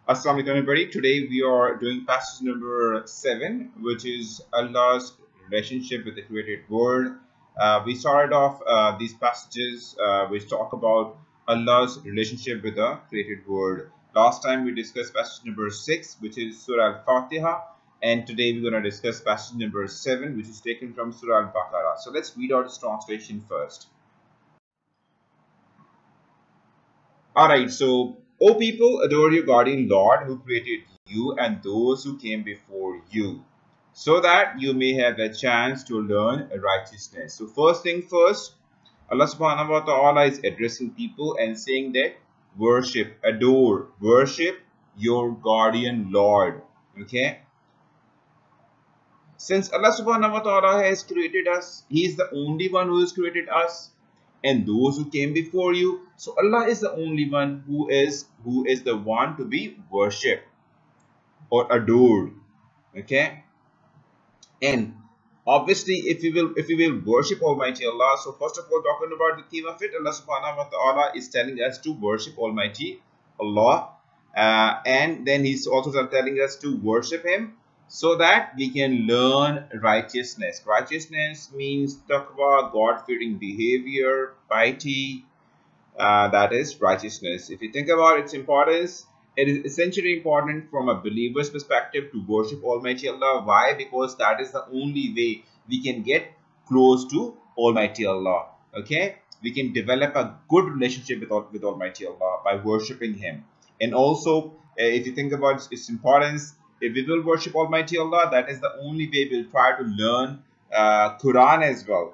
Assalamu alaikum everybody. Today we are doing passage number 7, which is Allah's relationship with the created world. We started off these passages which talk about Allah's relationship with the created world. Last time we discussed passage number 6, which is Surah Al Fatiha, and today we're going to discuss passage number 7, which is taken from Surah Al Baqarah. So let's read out its translation first. Alright, so, O people, adore your guardian Lord who created you and those who came before you, so that you may have a chance to learn righteousness. So first thing first, Allah subhanahu wa ta'ala is addressing people and saying that worship, adore, worship your guardian Lord. Okay? Since Allah subhanahu wa ta'ala has created us, He is the only one who has created us and those who came before you. So Allah is the only one who is the one to be worshipped or adored. Okay, and obviously if we will worship Almighty Allah, so first of all, talking about the theme of it, Allah subhanahu wa ta'ala is telling us to worship Almighty Allah, and then He's also telling us to worship Him so that we can learn righteousness. Righteousness means taqwa, God-fearing behavior, piety. That is righteousness. If you think about its importance, it is essentially important from a believer's perspective to worship Almighty Allah. Why? Because that is the only way we can get close to Almighty Allah. Okay? We can develop a good relationship with Almighty Allah by worshipping Him. And also, if you think about its importance, if we will worship Almighty Allah, that is the only way we'll try to learn Quran as well.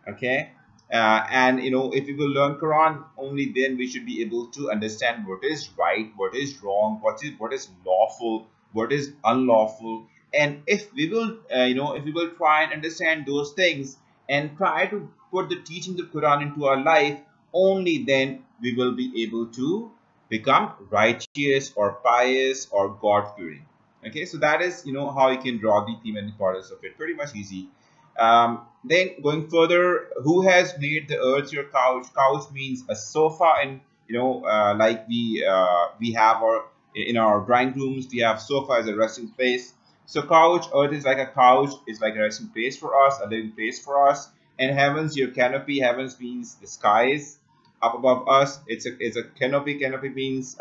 Okay, and if we will learn Quran, only then we should be able to understand what is right, what is wrong, what is lawful, what is unlawful. And if we will if we will try and understand those things and try to put the teachings of Quran into our life, only then we will be able to become righteous or pious or God-fearing. Okay, so that is how you can draw the theme and importance of it. Pretty much easy. Then going further, who has made the earth your couch? Couch means a sofa, and like we have in our drawing rooms, we have sofa as a resting place. So couch, earth is like a couch, is like a resting place for us, a living place for us. And heavens, your canopy. Heavens means the skies up above us. It's a canopy. Canopy means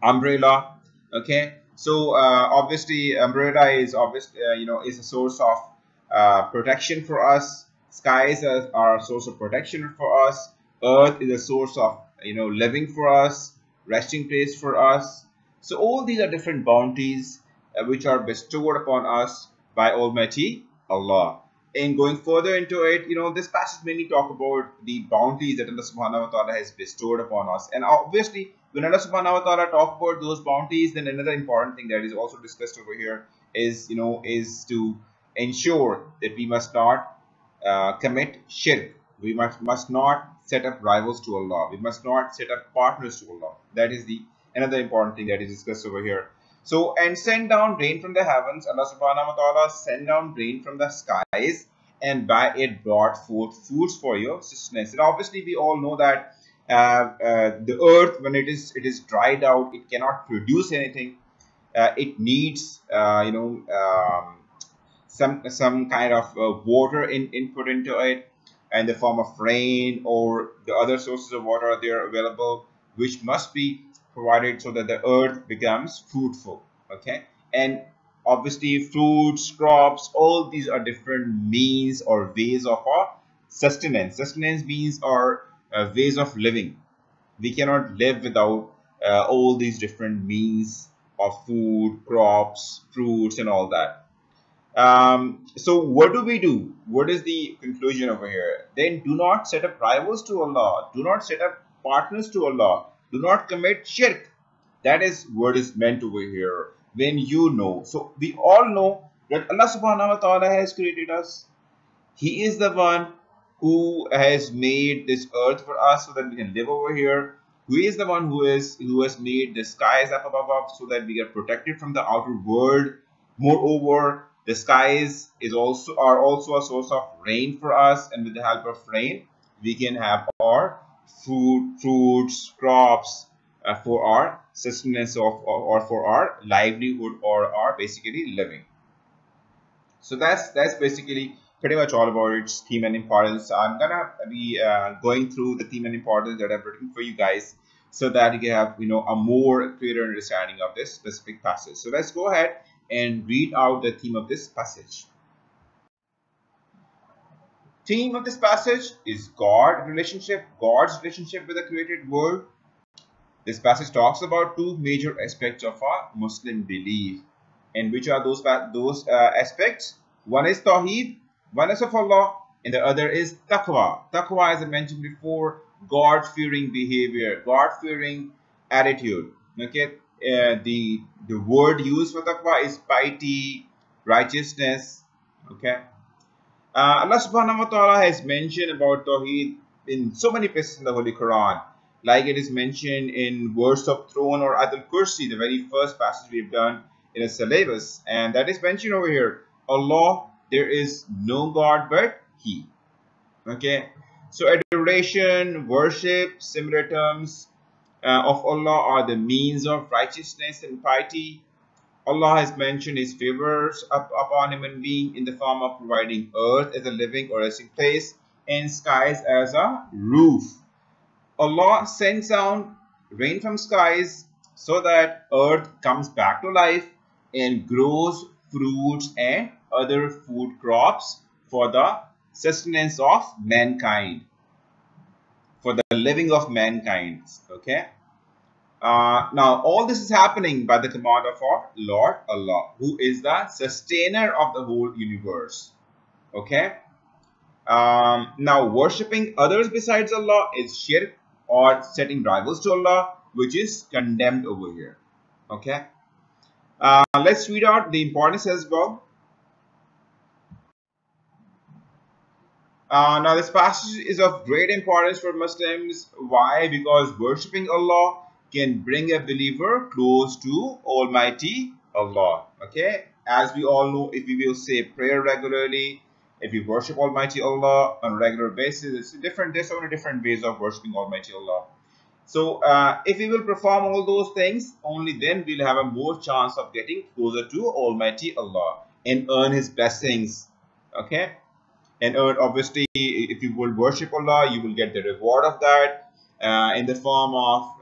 umbrella. Okay, so obviously umbrella is is a source of protection for us. Skies are a source of protection for us. Earth is a source of living for us, resting place for us. So all these are different bounties which are bestowed upon us by Almighty Allah. And going further into it, this passage mainly talk about the bounties that Allah subhanahu wa ta'ala has bestowed upon us. And obviously, when Allah subhanahu wa ta'ala talk about those bounties, then another important thing that is also discussed over here is, is to ensure that we must not commit shirk. We must not set up rivals to Allah. We must not set up partners to Allah. That is another important thing that is discussed over here. So, and send down rain from the heavens. Allah subhanahu wa ta'ala send down rain from the skies, and by it brought forth foods for your sustenance. And obviously we all know that the earth, when it is dried out, it cannot produce anything. It needs some kind of water input into it, in the form of rain or the other sources of water they are available, which must be provided so that the earth becomes fruitful. Okay, and obviously fruits, crops, all these are different means or ways of our sustenance. Sustenance means our ways of living. We cannot live without all these different means of food, crops, fruits, and all that. So what do we do? What is the conclusion over here? Then do not set up rivals to Allah. Do not set up partners to Allah. Do not commit shirk. That is what is meant over here. When so we all know that Allah subhanahu wa ta'ala has created us. He is the one who has made this earth for us so that we can live over here. He is the one who has made the skies up above so that we get protected from the outer world. Moreover, the skies are also a source of rain for us, and with the help of rain, we can have our food, fruits, crops, for our sustenance or for our livelihood or our basically living. So that's basically pretty much all about its theme and importance. I'm gonna be going through the theme and importance that I've written for you guys, so that you have a more clearer understanding of this specific passage. So let's go ahead and read out the theme of this passage. Theme of this passage is God's relationship with the created world. This passage talks about two major aspects of our Muslim belief. And which are those aspects? One is Tawhid, oneness of Allah, and the other is Taqwa. Taqwa, as I mentioned before, God-fearing behavior, God-fearing attitude. Okay, the word used for Taqwa is piety, righteousness. Okay, Allah subhanahu wa ta'ala has mentioned about Tawheed in so many places in the Holy Quran. Like it is mentioned in Words of Throne or Adl Kursi, the very first passage we've done in a syllabus. And that is mentioned over here. Allah, there is no God but He. Okay. So adoration, worship, similar terms of Allah are the means of righteousness and piety. Allah has mentioned His favors upon human being in the form of providing earth as a living or resting place and skies as a roof. Allah sends down rain from skies so that earth comes back to life and grows fruits and other food crops for the sustenance of mankind, for the living of mankind. Okay. Now, all this is happening by the command of our Lord Allah, who is the sustainer of the whole universe. Okay. Now, worshipping others besides Allah is shirk, or setting rivals to Allah, which is condemned over here. Okay. Let's read out the importance as well. Now, this passage is of great importance for Muslims. Why? Because worshipping Allah can bring a believer close to Almighty Allah. Okay, as we all know, if we will say prayer regularly, if we worship Almighty Allah on a regular basis, there's so many different ways of worshiping Almighty Allah. So if we will perform all those things, only then we'll have a more chance of getting closer to Almighty Allah and earn His blessings. Okay, and obviously, if you will worship Allah, you will get the reward of that. In the form of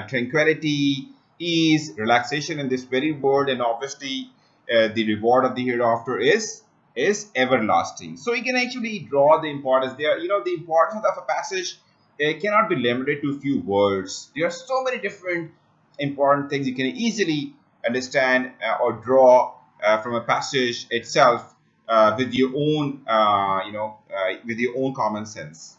tranquility, ease, relaxation in this very world, and obviously the reward of the hereafter is everlasting. So you can actually draw the importance there. The importance of a passage cannot be limited to a few words. There are so many different important things you can easily understand or draw from a passage itself with your own with your own common sense.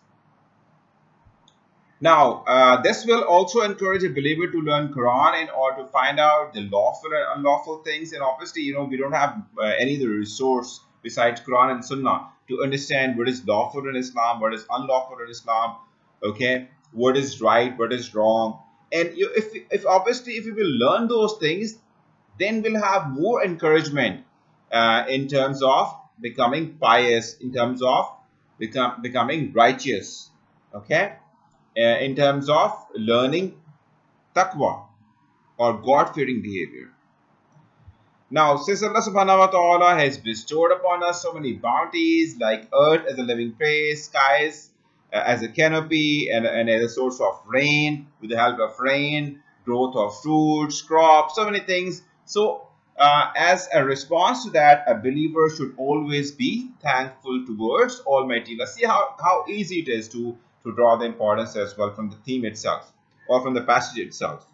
Now, this will also encourage a believer to learn Quran in order to find out the lawful and unlawful things. And obviously, we don't have any other resource besides Quran and Sunnah to understand what is lawful in Islam, what is unlawful in Islam. Okay, what is right, what is wrong. And if obviously if we will learn those things, then we'll have more encouragement in terms of becoming pious, in terms of becoming righteous. Okay. In terms of learning taqwa or God-fearing behavior. Now, since Allah subhanahu wa ta'ala has bestowed upon us so many bounties like earth as a living place, skies as a canopy and as a source of rain, with the help of rain, growth of fruits, crops, so many things. So, as a response to that, a believer should always be thankful towards Almighty. Let's see how easy it is to draw the importance as well from the theme itself or from the passage itself.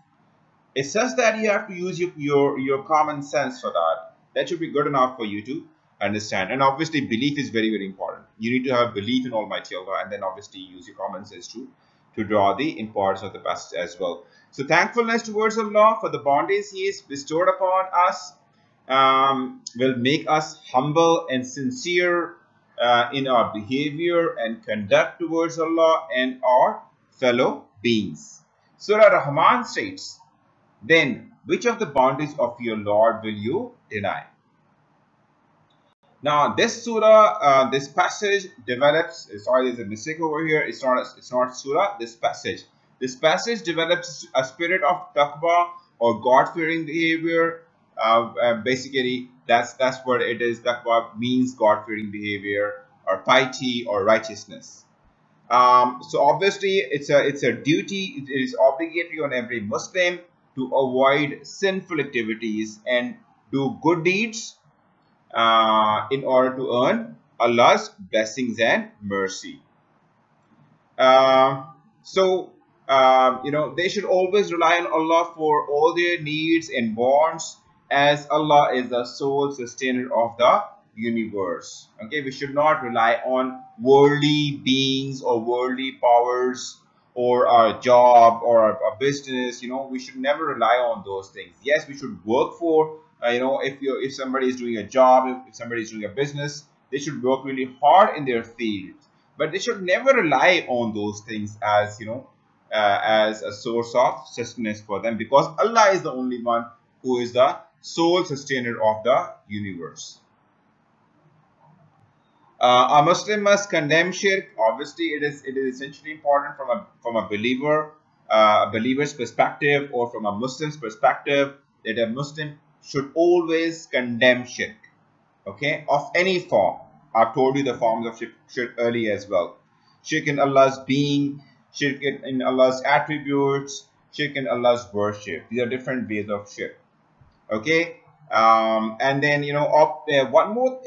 It's just that you have to use your common sense for that. That should be good enough for you to understand. And obviously, belief is very, very important. You need to have belief in Almighty Allah, and then obviously use your common sense to draw the importance of the passage as well. So thankfulness towards Allah for the bounties He has bestowed upon us will make us humble and sincere in our behavior and conduct towards Allah and our fellow beings. Surah Rahman states, "Then which of the bounties of your Lord will you deny?" Now this surah, this passage develops. Sorry, there's a mistake over here. It's not surah. This passage This passage develops a spirit of taqwa or God-fearing behavior. Basically, that's what it is. Taqwa means God-fearing behavior or piety or righteousness. So obviously, it's a duty. It is obligatory on every Muslim to avoid sinful activities and do good deeds in order to earn Allah's blessings and mercy. Um, so, they should always rely on Allah for all their needs and wants, as Allah is the sole sustainer of the universe. Okay, we should not rely on worldly beings or worldly powers or our job or a business. We should never rely on those things. Yes, we should work for. If somebody is doing a job, if somebody is doing a business, they should work really hard in their field, but they should never rely on those things as as a source of sustenance for them, because Allah is the only one who is the sole sustainer of the universe. A Muslim must condemn shirk. Obviously, it is essentially important from a believer's perspective, or from a Muslim's perspective, that a Muslim should always condemn shirk. Okay, of any form. I've told you the forms of shirk earlier as well. Shirk in Allah's being, shirk in Allah's attributes, shirk in Allah's worship. These are different ways of shirk. Okay, and then one more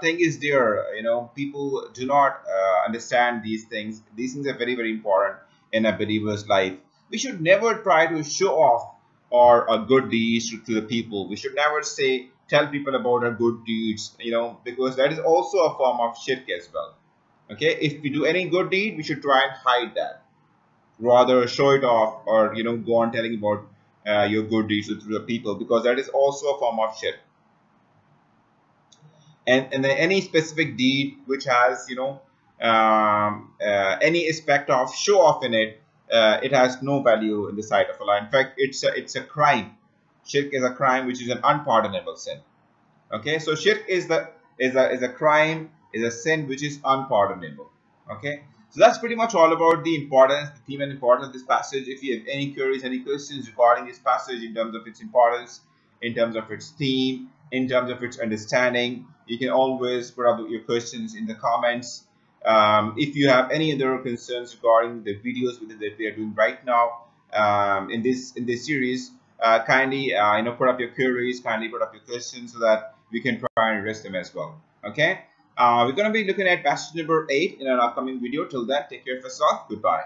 thing is there. People do not understand these things. These things are very, very important in a believer's life. We should never try to show off our good deeds to the people. We should never tell people about our good deeds, because that is also a form of shirk as well. Okay, if we do any good deed, we should try and hide that, rather show it off, or go on telling about your good deeds to the people, because that is also a form of shirk. And then any specific deed which has any aspect of show off in it, it has no value in the sight of Allah. In fact, it's a crime. Shirk is a crime which is an unpardonable sin. Okay, so shirk is a crime, is a sin which is unpardonable. Okay, so that's pretty much all about the theme and importance of this passage. If you have any queries, any questions regarding this passage in terms of its importance, in terms of its theme, in terms of its understanding, you can always put up your questions in the comments. If you have any other concerns regarding the videos that we are doing right now in this series, kindly put up your queries, kindly put up your questions, so that we can try and address them as well. Okay, we're going to be looking at passage number 8 in an upcoming video. Till then, take care of yourself. Goodbye.